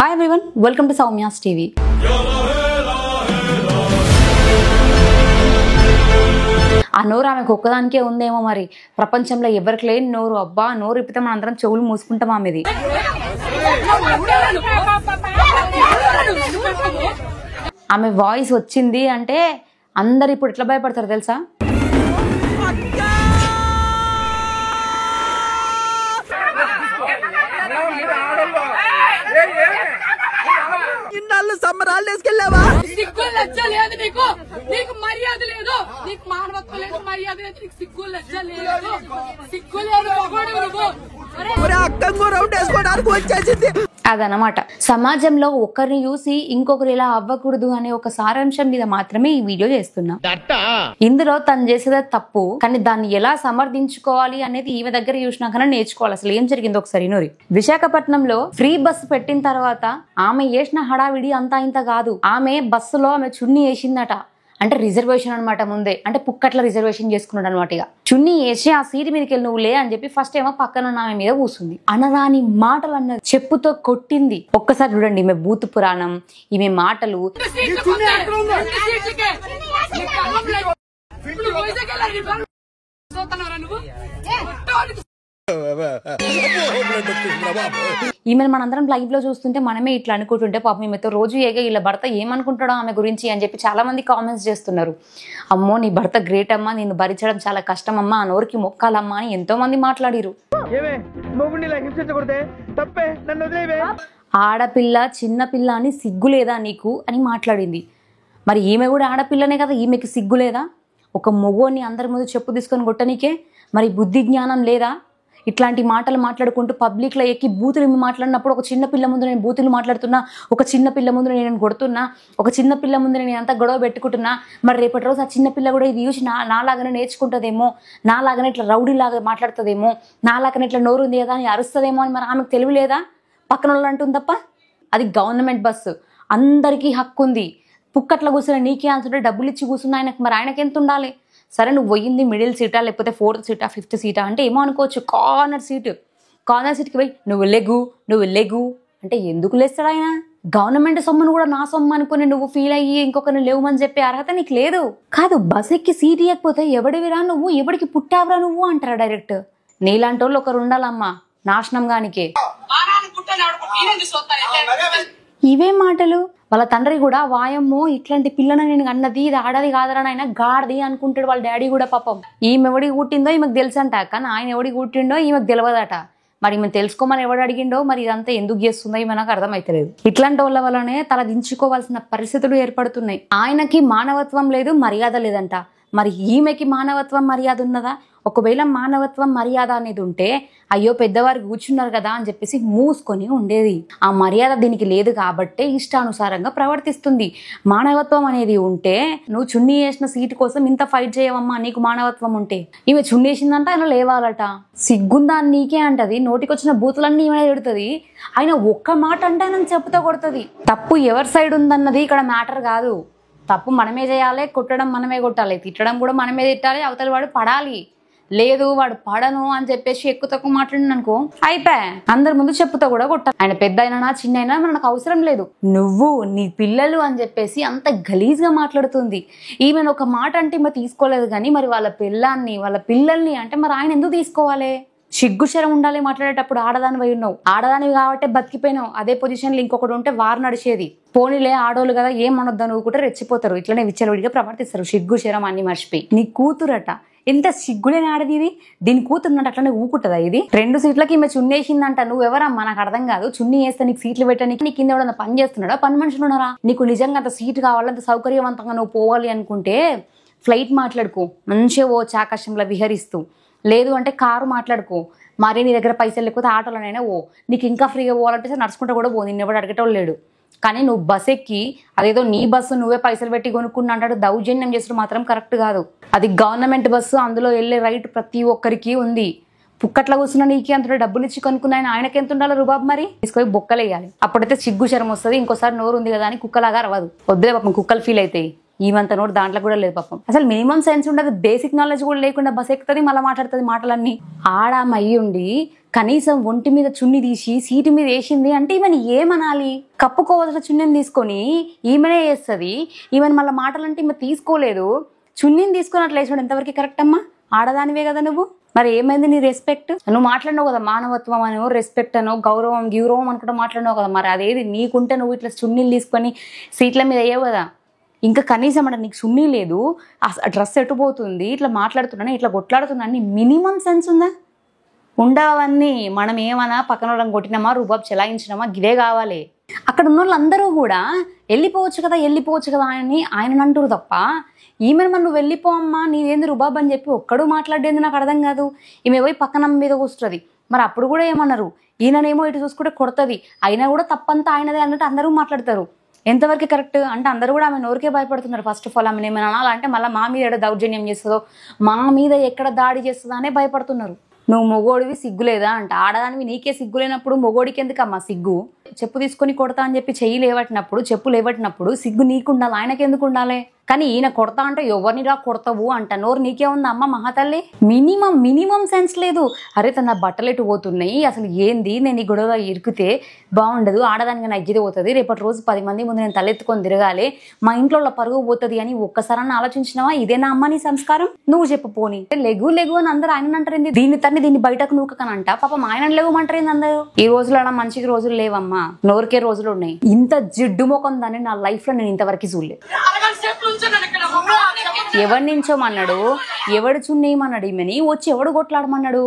Hi everyone, welcome to Soumya's TV. ఆ నోరు ఆమెకు ఒక్కదానికే ఉందేమో మరి ప్రపంచంలో ఎవరికి లేని నోరు. అబ్బా నోరు ఇప్పితే మనందరం చెవులు మూసుకుంటాం ఆమెది. ఆమె వాయిస్ వచ్చింది అంటే అందరు ఇప్పుడు ఎట్లా భయపడతారు తెలుసా? సంబరాలు తీసుకెళ్ళావా? సిగ్గు లజ్జ లేదు నీకు, నీకు మర్యాద లేదు, నీకు మానవత్వం లేదు, మర్యాద లేదు, నీకు సిగ్గు లజ్జ లేదు, సిగ్గు లేదు. అక్కంగా రౌండ్ వేసుకోవడానికి వచ్చేసింది. అదనమాట. సమాజంలో ఒకరిని చూసి ఇంకొకరు ఇలా అవ్వకూడదు అనే ఒక సారాంశం మీద మాత్రమే ఈ వీడియో చేస్తున్నా. ఇందులో తను చేసేదే తప్పు, కానీ దాన్ని ఎలా సమర్థించుకోవాలి అనేది ఈమె దగ్గర చూసినాకనే నేర్చుకోవాలి. అసలు ఏం జరిగింది ఒకసారి నూరి. విశాఖపట్నంలో ఫ్రీ బస్సు పెట్టిన తర్వాత ఆమె వేసిన హడావిడి అంతా ఇంత కాదు. ఆమె బస్సులో ఆమె చున్నీ వేసిందట. అంటే రిజర్వేషన్ అనమాట. ముందే అంటే పుక్కట్ల రిజర్వేషన్ చేసుకున్నాడు అనమాట. ఇక చున్నీ వేసి ఆ సీట్ మీదకి వెళ్ళి నువ్వు లే అని చెప్పి ఫస్ట్ ఏమో పక్కన ఆమె మీద కూర్చుంది. అనరాని మాటలు అన్నది, చెప్పుతో కొట్టింది. ఒక్కసారి చూడండి ఈమె భూత పురాణం, ఈమె మాటలు. ఈమెను మనందరం లైవ్ లో చూస్తుంటే మనమే ఇట్లా అనుకుంటుంటే పాపం ఈమెతో రోజు ఏగా ఇలా భర్త ఏమనుకుంటాడో ఆమె గురించి అని చెప్పి చాలా మంది కామెంట్స్ చేస్తున్నారు. అమ్మో నీ భర్త గ్రేట్ అమ్మా, నిన్ను భరించడం చాలా కష్టం అమ్మా, ఆ నోరికి మొక్కాలమ్మా అని ఎంతో మంది మాట్లాడిరు. ఆడపిల్ల చిన్న పిల్ల అని సిగ్గు లేదా నీకు అని మాట్లాడింది. మరి ఈమె కూడా ఆడపిల్లనే కదా, ఈమెకి సిగ్గు లేదా? ఒక మొగోని అందరి ముందు చెప్పు తీసుకొని కొట్టనీకే మరి బుద్ధి జ్ఞానం లేదా? ఇట్లాంటి మాటలు మాట్లాడుకుంటూ పబ్లిక్లో ఎక్కి బూతులు మాట్లాడినప్పుడు ఒక చిన్న పిల్ల ముందు నేను బూతులు మాట్లాడుతున్నా, ఒక చిన్న పిల్ల ముందు నేను కొడుతున్నా, ఒక చిన్న పిల్ల ముందు నేను అంతా గొడవ పెట్టుకుంటున్నా. మరి రేపటి రోజు ఆ చిన్న పిల్ల కూడా ఇది చూసి నాలాగానే నేర్చుకుంటుందేమో, నాలాగానే ఇట్లా రౌడీలాగా మాట్లాడుతుందేమో, నాలాగానే ఇట్లా నోరు ఉంది కదా అని అరుస్తుందేమో అని మరి ఆమెకు తెలివి లేదా? పక్కన వాళ్ళు అంటుంది తప్ప. అది గవర్నమెంట్ బస్సు, అందరికీ హక్కు ఉంది. పుక్కట్ల కూర్చున్న నీకే అంటుంటే డబ్బులు ఇచ్చి కూర్చున్న ఆయనకు మరి ఆయనకి ఎంత ఉండాలి? సరే నువ్వు పోయింది మిడిల్ సీటా లేకపోతే 4th సీటా 5th సీటా అంటే ఏమో అనుకోవచ్చు. కార్నర్ సీట్కి పోయి నువ్వు లెగు అంటే ఎందుకు లేస్తాడు ఆయన? గవర్నమెంట్ సొమ్మును కూడా నా సొమ్ము అనుకుని నువ్వు ఫీల్ అయ్యి ఇంకొకరిని లేవమని చెప్పే అర్హత నీకు లేదు. కాదు, బస్ ఎక్కి సీట్ ఇవ్వకపోతే ఎవడివిరా నువ్వు, ఎవడికి పుట్టావురా నువ్వు అంటారా డైరెక్ట్. నీలాంటి వాళ్ళు ఒకరు ఉండాలమ్మా నాశనం గానికే. ఇవే మాటలు. వాళ్ళ తండ్రి కూడా వాయమ్మో ఇట్లాంటి పిల్లని నేను అన్నది, ఇది ఆడది కాదరా ఆయన గాడిది అనుకుంటాడు వాళ్ళ డాడీ కూడా. పాపం ఈమె ఎవడికి పుట్టిందో ఈమెకు తెలుసంట, కానీ ఆయన ఎవడికి పుట్టిండో ఈమెకు తెలియదట. మరి ఈమె తెలుసుకోమని ఎవడు అడిగిండో, మరి ఇదంతా ఎందుకు చేస్తుందో ఈమె నాకు అర్థమైతలేదు. ఇట్లాంటి వాళ్ళ వల్లనే తల దించుకోవాల్సిన పరిస్థితులు ఏర్పడుతున్నాయి. ఆయనకి మానవత్వం లేదు, మర్యాద లేదంట. మరి ఈమెకి మానవత్వం మర్యాద ఉన్నదా? ఒకవేళ మానవత్వం మర్యాద అనేది ఉంటే అయ్యో పెద్దవారు కూర్చున్నారు కదా అని చెప్పేసి మూసుకొని ఉండేది. ఆ మర్యాద దీనికి లేదు కాబట్టే ఇష్టానుసారంగా ప్రవర్తిస్తుంది. మానవత్వం అనేది ఉంటే నువ్వు చున్నీ వేసిన సీటు కోసం ఇంత ఫైట్ చేయవమ్మా. నీకు మానవత్వం ఉంటే ఈమె చున్నీ వేసిందంట ఆయన లేవాలట. సిగ్గుందా నీకే అంటది, నోటికొచ్చిన బూతులన్నీ ఈమె ఎడుతుంది. ఆయన ఒక్క మాట అంటే ఆయన చెప్పుతో కొడుతుంది. తప్పు ఎవరి సైడ్ ఉందన్నది ఇక్కడ మ్యాటర్ కాదు. తప్పు మనమే చేయాలి, కొట్టడం మనమే కొట్టాలి, తిట్టడం కూడా మనమే తిట్టాలి. అవతల వాడు పడాలి. లేదు వాడు పడను అని చెప్పేసి ఎక్కువ తక్కువ మాట్లాడిన అనుకో అయిపోయా, అందరి ముందు చెప్పుతో కూడా కొట్టాలి. ఆయన పెద్ద అయినా చిన్న అయినా మనకు అవసరం లేదు. నువ్వు నీ పిల్లలు అని చెప్పేసి అంత గలీజ్గా మాట్లాడుతుంది. ఈమెను ఒక మాట అంటే ఈమె తీసుకోలేదు, కానీ మరి వాళ్ళ పిల్లాన్ని వాళ్ళ పిల్లల్ని అంటే మరి ఆయన ఎందుకు తీసుకోవాలి? సిగ్గు శరం ఉండాలి మాట్లాడేటప్పుడు. ఆడదాని పోయి ఉన్నావు, ఆడదానివి కాబట్టి బతికిపోయినావు. అదే పొజిషన్లో ఇంకొకటి ఉంటే వారు నడిచేది. పోనీలే ఆడోళ్ళు కదా ఏమనొద్దా నువ్వు కూడా రెచ్చిపోతారు. ఇట్లనే విచ్చలవిడిగా ప్రవర్తిస్తారు. సిగ్గు శరం అన్ని మర్చిపోయి. నీ కూతురట ఎంత సిగ్గులేని ఆడది ఇది. దీని కూతురున్నట్టు అట్లనే ఊకుంటుందా ఇది? 2 సీట్లకి ఈమె చున్నేసిందంట. నువ్వెవరమ్మా నాకు అర్థం కాదు. చున్నీ వేస్తే నీకు సీట్లు పెట్టడానికి నీ కింద ఎవడన్నా పని చేస్తున్నాడా? పని మనుషులు ఉన్నారా? నీకు నిజంగా అంత సీట్ కావాలంత సౌకర్యవంతంగా నువ్వు పోవాలి అనుకుంటే ఫ్లైట్ మాట్లాడుకో, మంచిగా ఓ ఆకాశంలో విహరిస్తూ. లేదు అంటే కారు మాట్లాడుకో. మరి నీ దగ్గర పైసలు లేకపోతే ఆటోలోనైనా ఓ. నీకు ఇంకా ఫ్రీగా పోవాలంటే నడుచుకుంటా కూడా పో, నిన్ను ఎవడు అడగటోళ్ళు లేడు. కానీ నువ్వు బస్ ఎక్కి అదేదో నీ బస్సు నువ్వే పైసలు పెట్టి కొనుక్కున్నా అంటాడు దౌర్జన్యం చేసడం మాత్రం కరెక్ట్ కాదు. అది గవర్నమెంట్ బస్సు, అందులో వెళ్ళే రైట్ ప్రతి ఒక్కరికి ఉంది. పుక్కట్ల కూర్చున్న నీకే అంత డబ్బులు ఇచ్చి కొనుక్కున్నాయని ఆయనకి ఎంత ఉండాలో రుబాబు. మరి తీసుకొని బొక్కలేయాలి. అప్పుడైతే సిగ్గు శరం వస్తుంది. ఇంకోసారి నోరు ఉంది కదా అని కుక్కలాగా అరవదు. వద్దులే పాపం కుక్కలు ఫీల్ అవుతాయి. ఈమంత నోటు దాంట్లో కూడా లేదు పాపం. అసలు మినిమం సెన్స్ ఉండదు, బేసిక్ నాలెడ్జ్ కూడా లేకుండా బస్ ఎక్కుతుంది, మళ్ళీ మాట్లాడుతుంది మాటలన్నీ. ఆడామయ్యుండి కనీసం ఒంటి మీద చున్ని తీసి సీటు మీద వేసింది అంటే ఈమెను ఏమనాలి? కప్పుకోవాల్సిన చున్నీని తీసుకొని ఈమెనే వేస్తుంది. ఈమెను మళ్ళీ మాటలంటే ఈమె తీసుకోలేదు, చున్నీని తీసుకొని అట్లా వేసాడు. ఎంతవరకు కరెక్ట్ అమ్మా? ఆడదానివే కదా నువ్వు. మరి ఏమైంది నీ రెస్పెక్ట్? నువ్వు మాట్లాడినావు కదా మానవత్వం అనో రెస్పెక్ట్ అనో గౌరవం అనుకుంటా మాట్లాడినావు కదా. మరి అదేది నీకుంటే నువ్వు ఇట్లా చున్నీలు తీసుకొని సీట్ల మీద వేయవు కదా. ఇంకా కనీసం అంటే నీకు చున్నీ లేదు, డ్రెస్ ఎట్టుపోతుంది, ఇట్లా మాట్లాడుతున్నాను, ఇట్లా కొట్లాడుతున్నా అని మినిమం సెన్స్ ఉందా? ఉండవన్నీ. మనం ఏమన్నా పక్కన వాళ్ళని కొట్టినామా, రూబాబ్ చెలాయించినామా, గిదే కావాలి. అక్కడ ఉన్న వాళ్ళందరూ కూడా వెళ్ళిపోవచ్చు కదా అని ఆయన అంటారు తప్ప ఈమెను మనం నువ్వు వెళ్ళిపోమ్మా నీవేంది రుబాబ్ అని చెప్పి ఒక్కడూ మాట్లాడేది నాకు అర్థం కాదు. ఈమె పోయి పక్కన మీద కూర్చుంటుంది. మరి అప్పుడు కూడా ఏమన్నారు, ఈయననేమో ఇటు చూసుకుంటే కొడుతుంది, అయినా కూడా తప్పంతా ఆయనదే అన్నట్టు అందరూ మాట్లాడతారు. ఎంతవరకు కరెక్ట్ అంటే అందరూ కూడా ఆమె నోరికే భయపడుతున్నారు. ఫస్ట్ ఆఫ్ ఆల్ ఆమెను ఏమైనా అనాలంటే మళ్ళీ మా మీద ఎక్కడ దౌర్జన్యం చేస్తుందో, మా మీద ఎక్కడ దాడి చేస్తుందో అనే భయపడుతున్నారు. నువ్వు మొగోడివి సిగ్గులేదా అంట. ఆడదానివి నీకే సిగ్గు లేనప్పుడు మొగోడికి ఎందుకమ్మా సిగ్గు? చెప్పు తీసుకొని కొడతా అని చెప్పి చెయ్యి లేవట్టినప్పుడు, చెప్పు లేవట్టినప్పుడు సిగ్గు నీకు ఉండాలి, ఆయనకెందుకు ఉండాలి? కానీ ఈయన కొడతా అంటే ఎవరినిరా కొడతావు అంట. నోరు నీకే ఉందా అమ్మ మహాతల్లి? మినిమం సెన్స్ లేదు. అరే తన బట్టలు ఎటు పోతున్నాయి, అసలు ఏంది, నేను ఈ గొడవ ఇరికితే బాగుండదు, ఆడదానికి నా ఇజ్జత పోతుంది, రేపటి రోజు 10 మంది ముందు నేను తలెత్తుకొని తిరగాలి, మా ఇంట్లో పరుగు పోతుంది అని ఒక్కసారన్నా ఆలోచించినావా? ఇదేనా అమ్మ నీ సంస్కారం? నువ్వు చెప్పు పోనీ. లెగు అని అందరూ ఆయన అంటారు. దీన్ని బయటకు నూకకనంట. పాపం ఆయన లేవమంటారు అందరూ. ఈ రోజులు అలా మంచికి రోజులు లేవమ్మా, నోరికే రోజులు ఉన్నాయి. ఇంత జిడ్డు ముఖం దాన్ని నా లైఫ్ లో నేను ఇంతవరకు చూడలేదు. ఎవడు నించోమన్నాడు, ఎవడు చున్నేయమన్నాడు, ఈమెని వచ్చి ఎవడు కొట్లాడమన్నాడు?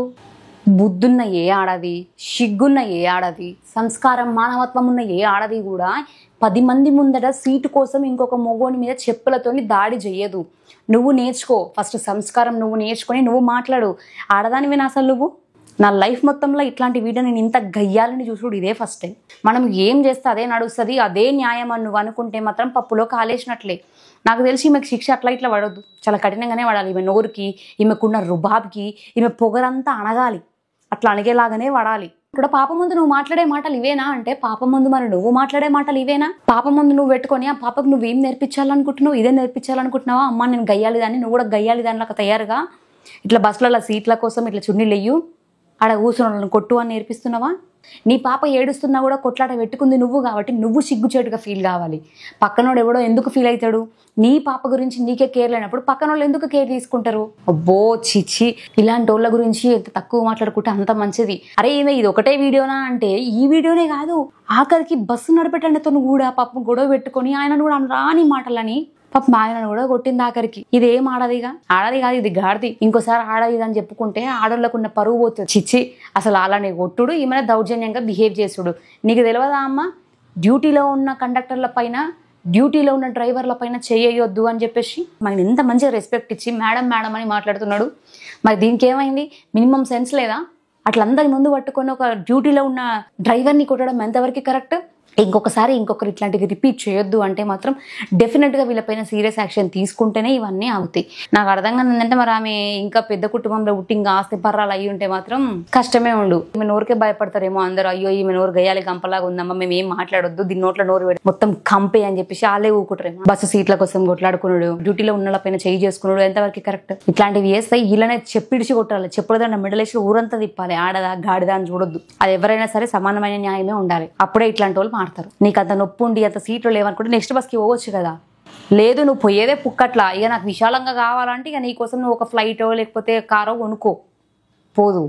బుద్ధున్న ఏ ఆడది, సిగ్గున్న ఏ ఆడది, సంస్కారం మానవత్వం ఉన్న ఏ ఆడది కూడా 10 మంది ముందట సీటు కోసం ఇంకొక మొగోని మీద చెప్పులతోని దాడి చెయ్యదు. నువ్వు నేర్చుకో ఫస్ట్ సంస్కారం, నువ్వు నేర్చుకొని నువ్వు మాట్లాడు. ఆడదానివి అసలు నువ్వు. నా లైఫ్ మొత్తంలో ఇట్లాంటి వీడియో నేను ఇంత గయ్యాలని చూసుడు ఇదే ఫస్ట్ టైం. మనం ఏం చేస్తే అదే నడుస్తుంది, అదే న్యాయం అని నువ్వు అనుకుంటే మాత్రం పప్పులో కాలేసినట్లే. నాకు తెలిసి ఈమెకు శిక్ష అట్లా ఇట్లా పడద్దు, చాలా కఠినంగానే పడాలి. ఈమె నోరుకి, ఈమెకున్న రుబాబ్కి, ఈమె పొగరంతా అనగాలి, అట్లా అణగేలాగానే పడాలి. ఇక్కడ పాప ముందు నువ్వు మాట్లాడే మాటలు ఇవేనా అంటే, పాప ముందు మరి నువ్వు మాట్లాడే మాటలు ఇవేనా? పాప ముందు నువ్వు పెట్టుకొని ఆ పాపకు నువ్వేం నేర్పించాలనుకుంటున్నావు? ఇదే నేర్పించాలనుకుంటున్నావా? అమ్మ నేను గయ్యాలి దాన్ని, నువ్వు కూడా గయ్యాలి దానిలాగా తయారుగా ఇట్లా బస్సులలో సీట్ల కోసం ఇట్లా చున్నీలు వెయ్యు, ఆడ కూర్చున్న కొట్టు అని నేర్పిస్తున్నావా? నీ పాప ఏడుస్తున్నా కూడా కొట్లాట పెట్టుకుంది నువ్వు కాబట్టి నువ్వు సిగ్గుచేటుగా ఫీల్ కావాలి. పక్కనోడు ఎవడో ఎందుకు ఫీల్ అవుతాడు? నీ పాప గురించి నీకే కేర్ లేనప్పుడు పక్కన వాళ్ళు ఎందుకు కేర్ తీసుకుంటారు? అబ్బో చిచ్చి, ఇలాంటి వాళ్ళ గురించి ఎంత తక్కువ మాట్లాడుకుంటే అంత మంచిది. అరే ఈమె ఇది ఒకటే వీడియోనా అంటే ఈ వీడియోనే కాదు, ఆఖరికి బస్సు నడిపెట్టండితో కూడా పాపం గొడవ పెట్టుకొని ఆయనను కూడా రాని మాటలని పాపం ఆయనను కూడా కొట్టింది ఆఖరికి. ఇది ఏం ఆడదిగా? ఆడది కాదు, ఇది గాడిది. ఇంకోసారి ఆడది అని చెప్పుకుంటే ఆడోళ్ళకున్న పరువు పోతుంది. చిచ్చి, అసలు అలానే కొట్టుడు, ఈమె దౌర్జన్యంగా బిహేవ్ చేసుడు. నీకు తెలియదా అమ్మ? డ్యూటీలో ఉన్న కండక్టర్ల పైన, డ్యూటీలో ఉన్న డ్రైవర్ల పైన చేయొద్దు అని చెప్పేసి మనకి ఎంత మంచిగా రెస్పెక్ట్ ఇచ్చి మేడం అని మాట్లాడుతున్నాడు. మరి దీనికి ఏమైంది? మినిమం సెన్స్ లేదా? అట్లా అందరి ముందు పట్టుకొని ఒక డ్యూటీలో ఉన్న డ్రైవర్ని కొట్టడం ఎంతవరకు కరెక్ట్? ఇంకొకరు ఇట్లాంటివి రిపీట్ చేయొద్దు అంటే మాత్రం డెఫినెట్గా వీళ్ళపైన సీరియస్ యాక్షన్ తీసుకుంటేనే ఇవన్నీ అవుతాయి. నాకు అర్థం కాదు ఏంటంటే, మరి ఆమె ఇంకా పెద్ద కుటుంబంలో పుట్టి ఇంకా ఆస్తి పర్రాలు అయ్యి ఉంటే మాత్రం కష్టమే ఉండు. ఈమె నోరుకే భయపడతారేమో అందరూ. అయ్యో ఈమె నోరు గయ్యాలి గంపలాగా ఉందమ్మా, మేము ఏం మాట్లాడొద్దు, దీని నోట్ల నోరు మొత్తం కంపే అని చెప్పేసి వాళ్ళే ఊకుంటారేమో. బస్సు సీట్ల కోసం కొట్లాడుకున్నాడు, డ్యూటీలో ఉన్న పైన చేయి చేసుకున్నాడు, ఎంతవరకు కరెక్ట్? ఇట్లాంటివి వేస్తాయి వీళ్ళనే చెప్పిడిచి కొట్టాలి, చెప్పుడుదండ మెడలేసి ఊరంతా తిప్పాలి. ఆడదా గాడిదా అని చూడొద్దు. అది ఎవరైనా సరే సమానమైన న్యాయమే ఉండాలి. అప్పుడే ఇట్లాంటి వాళ్ళు మాడతారు. నీకు అంత నొప్పి ఉండి అంత సీట్లు లేవనుకుంటే నెక్స్ట్ బస్కి పోవచ్చు కదా. లేదు నువ్వు పోయేదే పుక్కట్లా, ఇక నాకు విశాలంగా కావాలంటే ఇక నీకోసం నువ్వు ఒక ఫ్లైటో లేకపోతే కారో కొనుక్కో, పోదు.